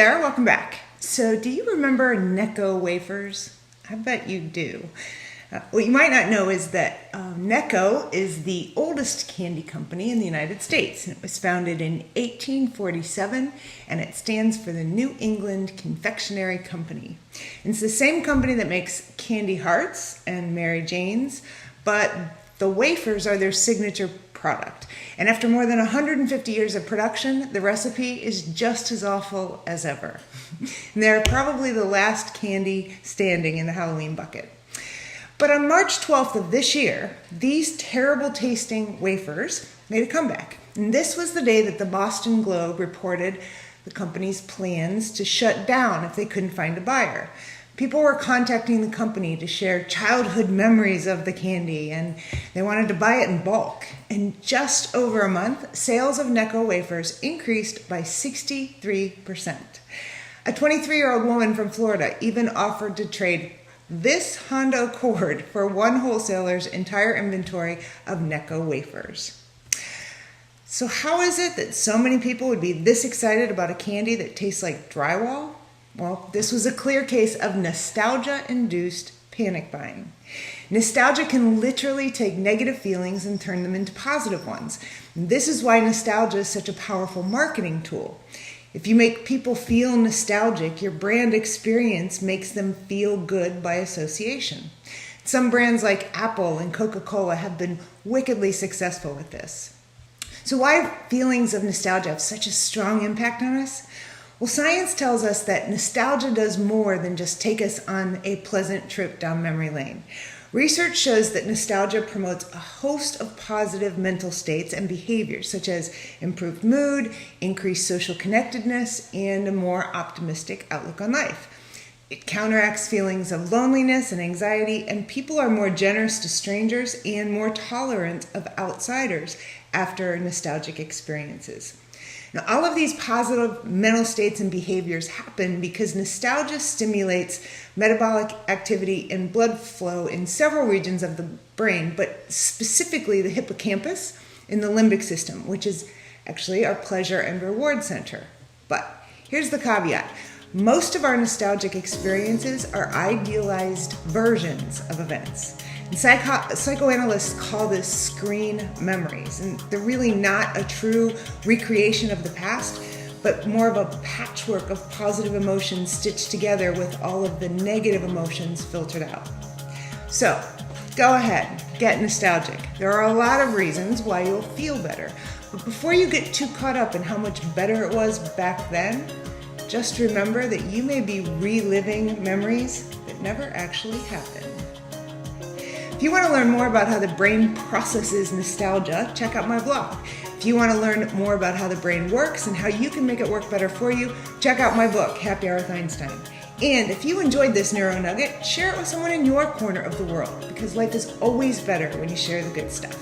there, welcome back. So do you remember Necco wafers? I bet you do. What you might not know is that Necco is the oldest candy company in the United States. It was founded in 1847 and it stands for the New England Confectionery Company. And it's the same company that makes Candy Hearts and Mary Jane's, but the wafers are their signature product. And after more than 150 years of production, the recipe is just as awful as ever. And they're probably the last candy standing in the Halloween bucket. But on March 12th of this year, these terrible tasting wafers made a comeback. And this was the day that the Boston Globe reported the company's plans to shut down if they couldn't find a buyer. People were contacting the company to share childhood memories of the candy, and they wanted to buy it in bulk. In just over a month, sales of Necco wafers increased by 63%. A 23-year-old woman from Florida even offered to trade this Honda Accord for one wholesaler's entire inventory of Necco wafers. So how is it that so many people would be this excited about a candy that tastes like drywall? Well, this was a clear case of nostalgia-induced panic buying. Nostalgia can literally take negative feelings and turn them into positive ones. And this is why nostalgia is such a powerful marketing tool. If you make people feel nostalgic, your brand experience makes them feel good by association. Some brands like Apple and Coca-Cola have been wickedly successful with this. So why feelings of nostalgia have such a strong impact on us? Well, science tells us that nostalgia does more than just take us on a pleasant trip down memory lane. Research shows that nostalgia promotes a host of positive mental states and behaviors, such as improved mood, increased social connectedness, and a more optimistic outlook on life. It counteracts feelings of loneliness and anxiety, and people are more generous to strangers and more tolerant of outsiders after nostalgic experiences. Now, all of these positive mental states and behaviors happen because nostalgia stimulates metabolic activity and blood flow in several regions of the brain, but specifically the hippocampus in the limbic system, which is actually our pleasure and reward center. But here's the caveat. Most of our nostalgic experiences are idealized versions of events. And psychoanalysts call this screen memories, and they're really not a true recreation of the past, but more of a patchwork of positive emotions stitched together with all of the negative emotions filtered out. So, go ahead, get nostalgic. There are a lot of reasons why you'll feel better, but before you get too caught up in how much better it was back then, just remember that you may be reliving memories that never actually happened. If you want to learn more about how the brain processes nostalgia, check out my blog. If you want to learn more about how the brain works and how you can make it work better for you, check out my book, Happy Hour with Einstein. And if you enjoyed this Neuro Nugget, share it with someone in your corner of the world, because life is always better when you share the good stuff.